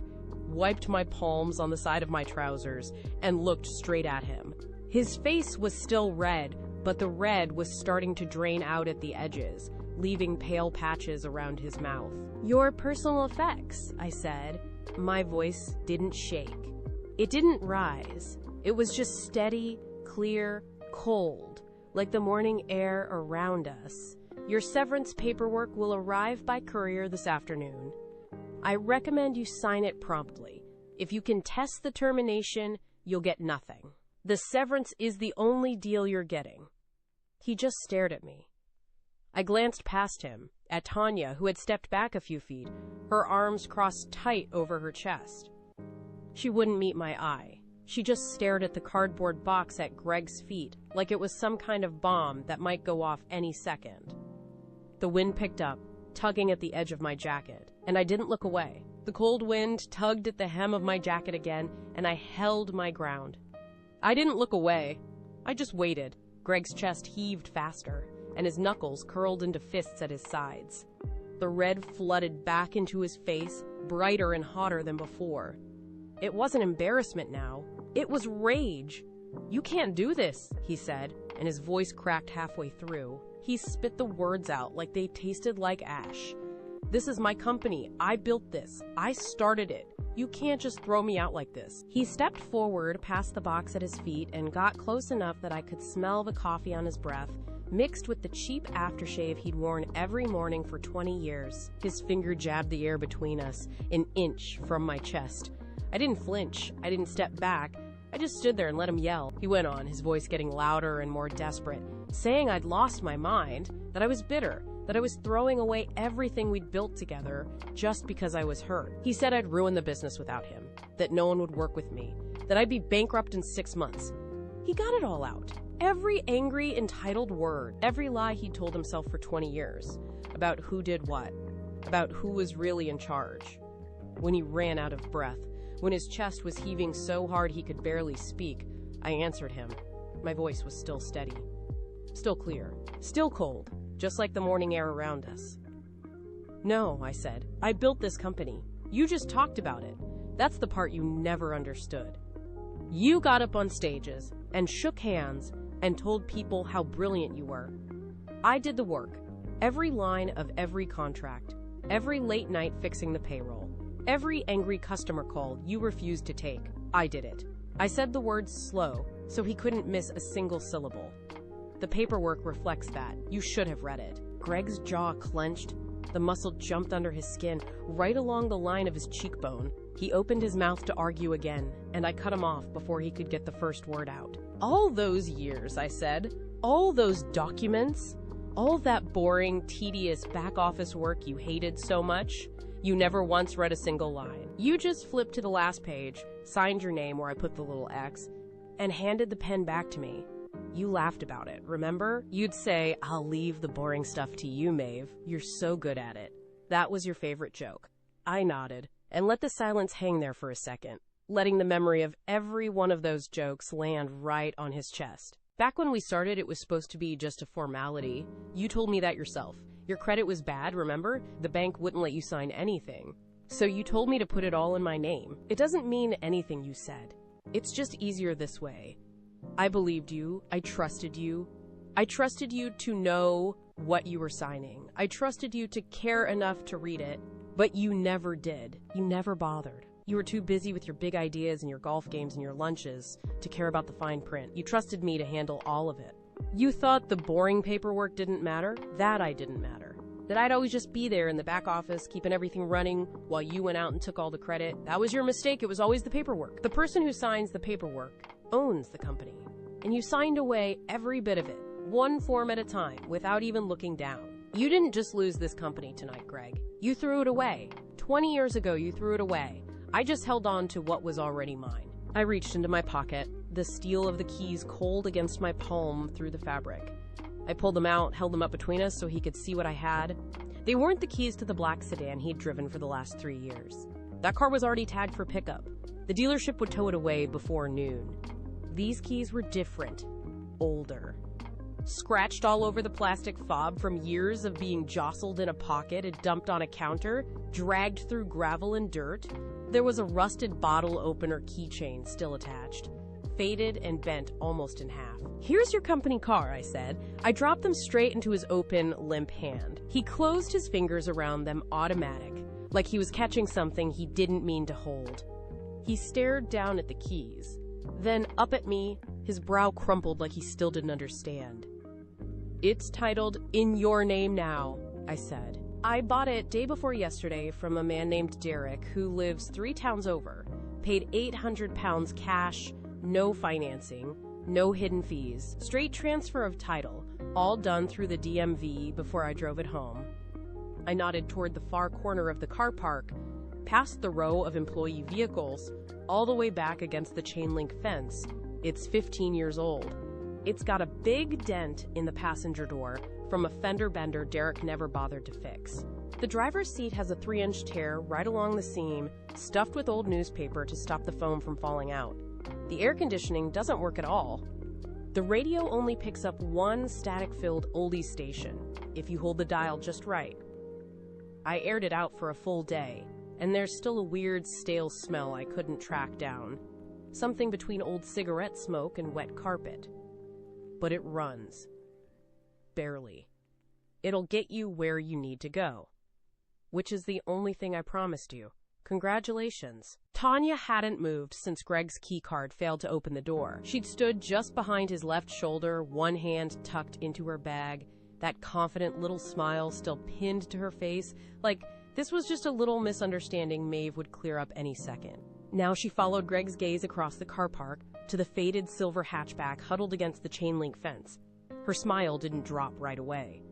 wiped my palms on the side of my trousers, and looked straight at him. His face was still red, but the red was starting to drain out at the edges, leaving pale patches around his mouth. "Your personal effects," I said. My voice didn't shake. It didn't rise. It was just steady, clear, cold, like the morning air around us. "Your severance paperwork will arrive by courier this afternoon. I recommend you sign it promptly. If you contest the termination, you'll get nothing. The severance is the only deal you're getting." He just stared at me. I glanced past him, at Tanya, who had stepped back a few feet, her arms crossed tight over her chest. She wouldn't meet my eye. She just stared at the cardboard box at Greg's feet, like it was some kind of bomb that might go off any second. The wind picked up, tugging at the edge of my jacket, and I didn't look away. The cold wind tugged at the hem of my jacket again, and I held my ground. I didn't look away. I just waited. Greg's chest heaved faster, and his knuckles curled into fists at his sides. The red flooded back into his face, brighter and hotter than before. It wasn't embarrassment now. It was rage. "You can't do this," he said, and his voice cracked halfway through. He spit the words out like they tasted like ash. "This is my company. I built this. I started it. You can't just throw me out like this." He stepped forward past the box at his feet and got close enough that I could smell the coffee on his breath, mixed with the cheap aftershave he'd worn every morning for 20 years. His finger jabbed the air between us, an inch from my chest. I didn't flinch. I didn't step back. I just stood there and let him yell. He went on, his voice getting louder and more desperate, saying I'd lost my mind, that I was bitter, that I was throwing away everything we'd built together just because I was hurt. He said I'd ruin the business without him, that no one would work with me, that I'd be bankrupt in 6 months. He got it all out. Every angry, entitled word, every lie he'd told himself for 20 years, about who did what, about who was really in charge. When he ran out of breath, when his chest was heaving so hard he could barely speak, I answered him. My voice was still steady, still clear, still cold, just like the morning air around us. "No," I said. "I built this company. You just talked about it. That's the part you never understood. You got up on stages and shook hands and told people how brilliant you were. I did the work. Every line of every contract, every late night fixing the payroll, every angry customer call you refused to take. I did it." I said the words slow, so he couldn't miss a single syllable. "The paperwork reflects that. You should have read it." Greg's jaw clenched. The muscle jumped under his skin, right along the line of his cheekbone. He opened his mouth to argue again, and I cut him off before he could get the first word out. "All those years," I said, "all those documents, all that boring, tedious back-office work you hated so much, you never once read a single line. You just flipped to the last page, signed your name where I put the little X, and handed the pen back to me. You laughed about it, remember? You'd say, 'I'll leave the boring stuff to you, Maeve. You're so good at it.' That was your favorite joke." I nodded and let the silence hang there for a second, letting the memory of every one of those jokes land right on his chest. "Back when we started, it was supposed to be just a formality. You told me that yourself. Your credit was bad, remember? The bank wouldn't let you sign anything. So you told me to put it all in my name. It doesn't mean anything you said. It's just easier this way. I believed you. I trusted you. I trusted you to know what you were signing. I trusted you to care enough to read it, but you never did. You never bothered. You were too busy with your big ideas and your golf games and your lunches to care about the fine print. You trusted me to handle all of it. You thought the boring paperwork didn't matter, that I didn't matter. That I'd always just be there in the back office, keeping everything running while you went out and took all the credit. That was your mistake. It was always the paperwork. The person who signs the paperwork owns the company. and you signed away every bit of it, one form at a time, without even looking down. You didn't just lose this company tonight, Greg. You threw it away. 20 years ago, you threw it away. I just held on to what was already mine. I reached into my pocket, the steel of the keys cold against my palm through the fabric. I pulled them out, held them up between us so he could see what I had. They weren't the keys to the black sedan he'd driven for the last 3 years. That car was already tagged for pickup. The dealership would tow it away before noon. These keys were different, older. Scratched all over the plastic fob from years of being jostled in a pocket and dumped on a counter, dragged through gravel and dirt. There was a rusted bottle opener keychain still attached, faded and bent almost in half. "Here's your company car," I said. I dropped them straight into his open, limp hand. He closed his fingers around them, automatic, like he was catching something he didn't mean to hold. He stared down at the keys, then up at me, his brow crumpled like he still didn't understand. "It's titled, 'In Your Name Now,'" I said. "I bought it day before yesterday from a man named Derek who lives 3 towns over. Paid £800 cash, no financing, no hidden fees, straight transfer of title, all done through the DMV before I drove it home." I nodded toward the far corner of the car park, past the row of employee vehicles, all the way back against the chain-link fence. It's 15 years old. It's got a big dent in the passenger door from a fender bender Derek never bothered to fix. The driver's seat has a 3-inch tear right along the seam, stuffed with old newspaper to stop the foam from falling out. The air conditioning doesn't work at all. The radio only picks up one static-filled oldie station, if you hold the dial just right. I aired it out for a full day, and there's still a weird, stale smell I couldn't track down. Something between old cigarette smoke and wet carpet. But it runs. Barely. It'll get you where you need to go. Which is the only thing I promised you. Congratulations. Tanya hadn't moved since Greg's keycard failed to open the door. She'd stood just behind his left shoulder, one hand tucked into her bag, that confident little smile still pinned to her face, like this was just a little misunderstanding Maeve would clear up any second. Now she followed Greg's gaze across the car park to the faded silver hatchback huddled against the chain-link fence. Her smile didn't drop right away.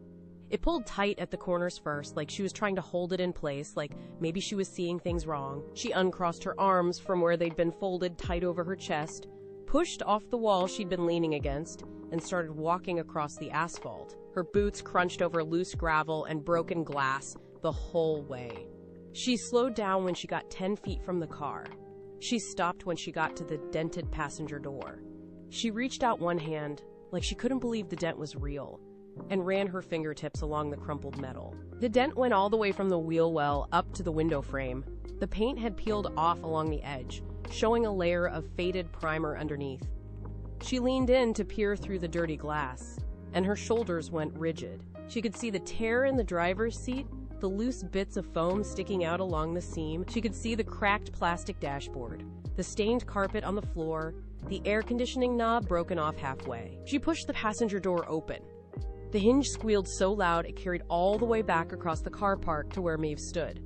It pulled tight at the corners first, like she was trying to hold it in place, like maybe she was seeing things wrong. She uncrossed her arms from where they'd been folded tight over her chest, pushed off the wall she'd been leaning against, and started walking across the asphalt. Her boots crunched over loose gravel and broken glass the whole way. She slowed down when she got 10 feet from the car. She stopped when she got to the dented passenger door. She reached out one hand, like she couldn't believe the dent was real, and ran her fingertips along the crumpled metal. The dent went all the way from the wheel well up to the window frame. The paint had peeled off along the edge, showing a layer of faded primer underneath. She leaned in to peer through the dirty glass, and her shoulders went rigid. She could see the tear in the driver's seat, the loose bits of foam sticking out along the seam. She could see the cracked plastic dashboard, the stained carpet on the floor, the air conditioning knob broken off halfway. She pushed the passenger door open. The hinge squealed so loud it carried all the way back across the car park to where Maeve stood.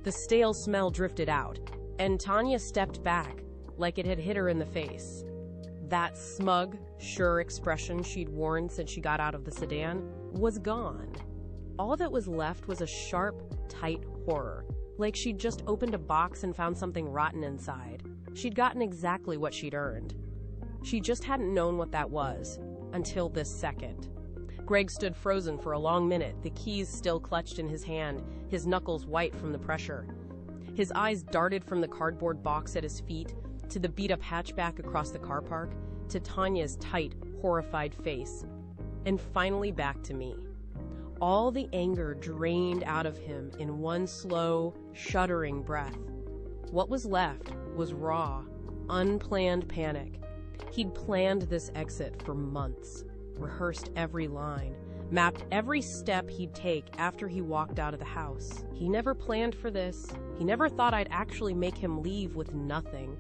The stale smell drifted out, and Tanya stepped back, like it had hit her in the face. That smug, sure expression she'd worn since she got out of the sedan was gone. All that was left was a sharp, tight horror, like she'd just opened a box and found something rotten inside. She'd gotten exactly what she'd earned. She just hadn't known what that was, until this second. Greg stood frozen for a long minute, the keys still clutched in his hand, his knuckles white from the pressure. His eyes darted from the cardboard box at his feet, to the beat-up hatchback across the car park, to Tanya's tight, horrified face, and finally back to me. All the anger drained out of him in one slow, shuddering breath. What was left was raw, unplanned panic. He'd planned this exit for months, rehearsed every line, mapped every step he'd take after he walked out of the house. He never planned for this. He never thought I'd actually make him leave with nothing.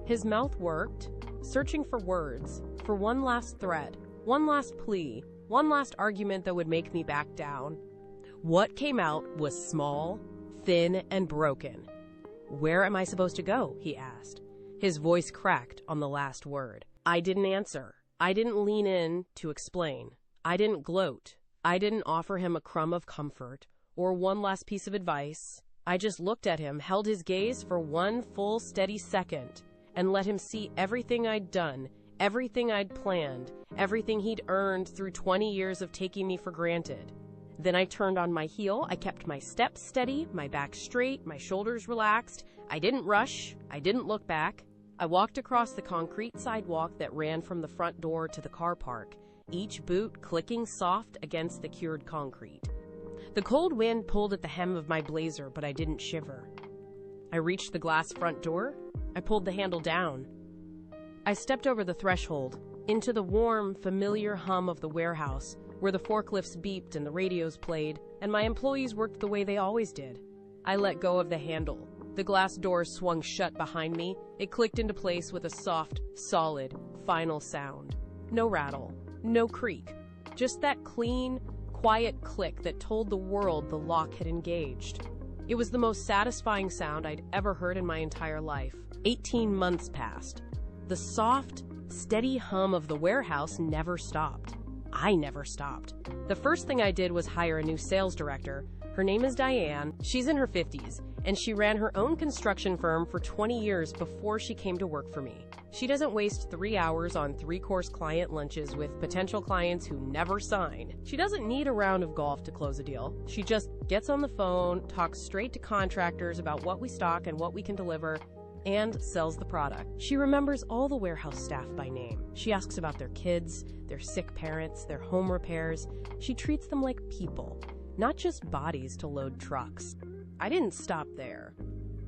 His mouth worked, searching for words, for one last threat, one last plea, one last argument that would make me back down. What came out was small, thin, and broken. "Where am I supposed to go?" he asked. His voice cracked on the last word. I didn't answer. I didn't lean in to explain. I didn't gloat. I didn't offer him a crumb of comfort or one last piece of advice. I just looked at him, held his gaze for one full steady second, and let him see everything I'd done, everything I'd planned, everything he'd earned through 20 years of taking me for granted. Then I turned on my heel. I kept my steps steady, my back straight, my shoulders relaxed. I didn't rush. I didn't look back. I walked across the concrete sidewalk that ran from the front door to the car park, each boot clicking soft against the cured concrete. The cold wind pulled at the hem of my blazer, but I didn't shiver. I reached the glass front door. I pulled the handle down. I stepped over the threshold, into the warm, familiar hum of the warehouse, where the forklifts beeped and the radios played, and my employees worked the way they always did. I let go of the handle. The glass door swung shut behind me. It clicked into place with a soft, solid, final sound. No rattle, no creak, just that clean, quiet click that told the world the lock had engaged. It was the most satisfying sound I'd ever heard in my entire life. 18 months passed. The soft, steady hum of the warehouse never stopped. I never stopped. The first thing I did was hire a new sales director. Her name is Diane. She's in her 50s, and she ran her own construction firm for 20 years before she came to work for me. She doesn't waste 3 hours on 3-course client lunches with potential clients who never sign. She doesn't need a round of golf to close a deal. She just gets on the phone, talks straight to contractors about what we stock and what we can deliver, and sells the product. She remembers all the warehouse staff by name. She asks about their kids, their sick parents, their home repairs. She treats them like people, not just bodies to load trucks. I didn't stop there.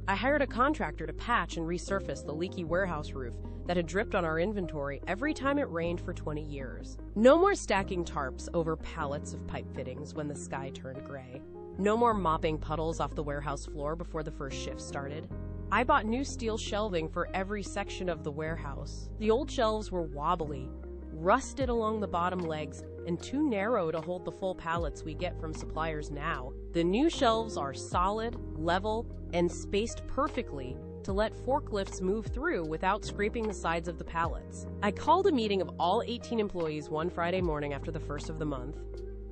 I hired a contractor to patch and resurface the leaky warehouse roof that had dripped on our inventory every time it rained for 20 years. No more stacking tarps over pallets of pipe fittings when the sky turned gray. No more mopping puddles off the warehouse floor before the first shift started. I bought new steel shelving for every section of the warehouse. The old shelves were wobbly, rusted along the bottom legs, and too narrow to hold the full pallets we get from suppliers now. The new shelves are solid, level, and spaced perfectly to let forklifts move through without scraping the sides of the pallets. I called a meeting of all 18 employees one Friday morning after the first of the month.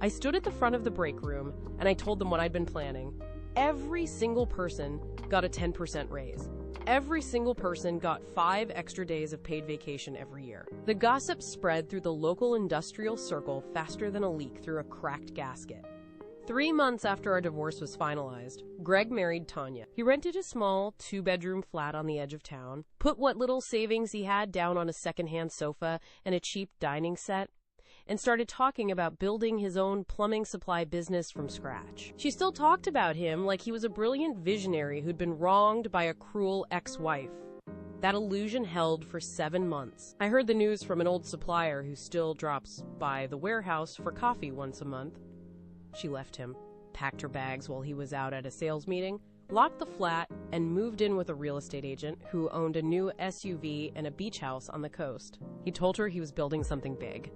I stood at the front of the break room, and I told them what I'd been planning. Every single person got a 10% raise. Every single person got 5 extra days of paid vacation every year. The gossip spread through the local industrial circle faster than a leak through a cracked gasket. 3 months after our divorce was finalized, Greg married Tanya. He rented a small 2-bedroom flat on the edge of town, put what little savings he had down on a secondhand sofa and a cheap dining set, and started talking about building his own plumbing supply business from scratch. She still talked about him like he was a brilliant visionary who'd been wronged by a cruel ex-wife. That illusion held for 7 months. I heard the news from an old supplier who still drops by the warehouse for coffee once a month. She left him, packed her bags while he was out at a sales meeting, locked the flat, and moved in with a real estate agent who owned a new SUV and a beach house on the coast. He told her he was building something big.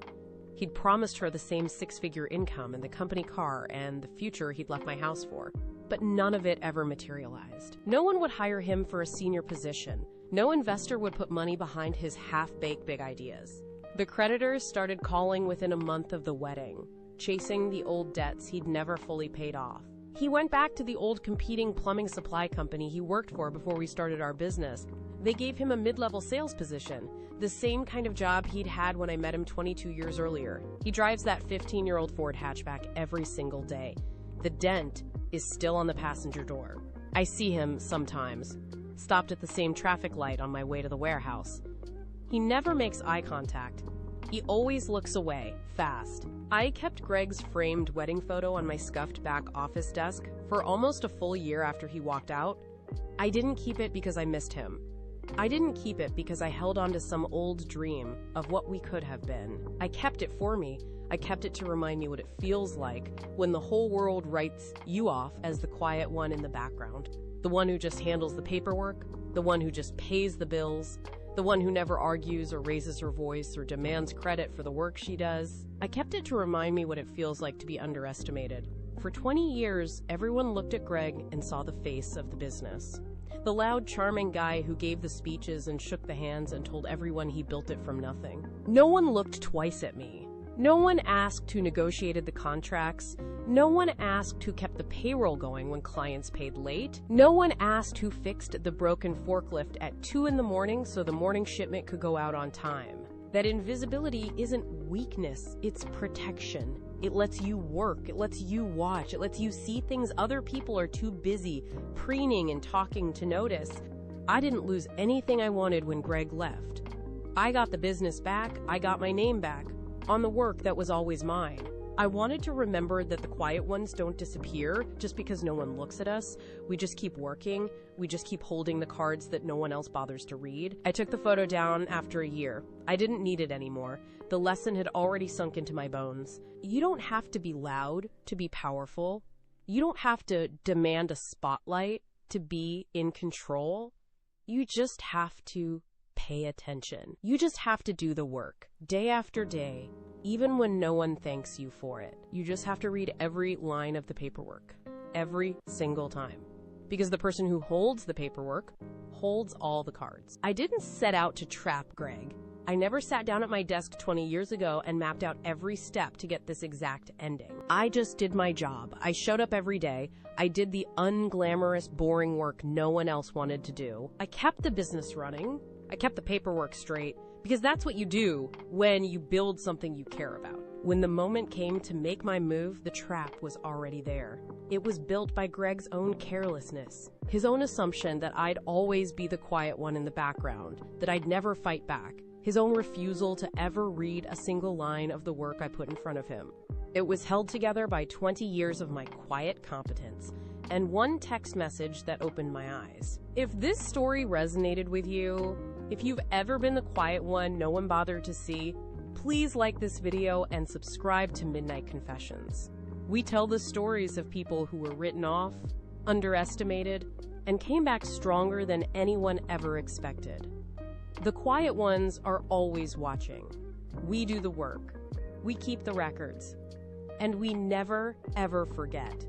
He'd promised her the same 6-figure income and the company car and the future he'd left my house for. But none of it ever materialized. No one would hire him for a senior position. No investor would put money behind his half-baked big ideas. The creditors started calling within a month of the wedding, chasing the old debts he'd never fully paid off. He went back to the old competing plumbing supply company he worked for before we started our business. They gave him a mid-level sales position, the same kind of job he'd had when I met him 22 years earlier. He drives that 15-year-old Ford hatchback every single day. The dent is still on the passenger door. I see him sometimes, stopped at the same traffic light on my way to the warehouse. He never makes eye contact. He always looks away, fast. I kept Greg's framed wedding photo on my scuffed back office desk for almost a full year after he walked out. I didn't keep it because I missed him. I didn't keep it because I held on to some old dream of what we could have been. I kept it for me. I kept it to remind me what it feels like when the whole world writes you off as the quiet one in the background. The one who just handles the paperwork, the one who just pays the bills, the one who never argues or raises her voice or demands credit for the work she does. I kept it to remind me what it feels like to be underestimated. For 20 years, everyone looked at Greg and saw the face of the business. The loud, charming guy who gave the speeches and shook the hands and told everyone he built it from nothing. No one looked twice at me. No one asked who negotiated the contracts. No one asked who kept the payroll going when clients paid late. No one asked who fixed the broken forklift at 2 in the morning so the morning shipment could go out on time. That invisibility isn't weakness, it's protection. It lets you work, it lets you watch, it lets you see things other people are too busy preening and talking to notice. I didn't lose anything I wanted when Greg left. I got the business back, I got my name back, on the work that was always mine. I wanted to remember that the quiet ones don't disappear just because no one looks at us. We just keep working. We just keep holding the cards that no one else bothers to read. I took the photo down after a year. I didn't need it anymore. The lesson had already sunk into my bones. You don't have to be loud to be powerful. You don't have to demand a spotlight to be in control. You just have to pay attention. You just have to do the work, day after day, even when no one thanks you for it. You just have to read every line of the paperwork, every single time. Because the person who holds the paperwork holds all the cards. I didn't set out to trap Greg. I never sat down at my desk 20 years ago and mapped out every step to get this exact ending. I just did my job. I showed up every day. I did the unglamorous, boring work no one else wanted to do. I kept the business running. I kept the paperwork straight, because that's what you do when you build something you care about. When the moment came to make my move, the trap was already there. It was built by Greg's own carelessness, his own assumption that I'd always be the quiet one in the background, that I'd never fight back, his own refusal to ever read a single line of the work I put in front of him. It was held together by 20 years of my quiet competence, and one text message that opened my eyes. If this story resonated with you, if you've ever been the quiet one no one bothered to see, please like this video and subscribe to Midnight Confessions. We tell the stories of people who were written off, underestimated, and came back stronger than anyone ever expected. The quiet ones are always watching. We do the work. We keep the records. And we never, ever forget.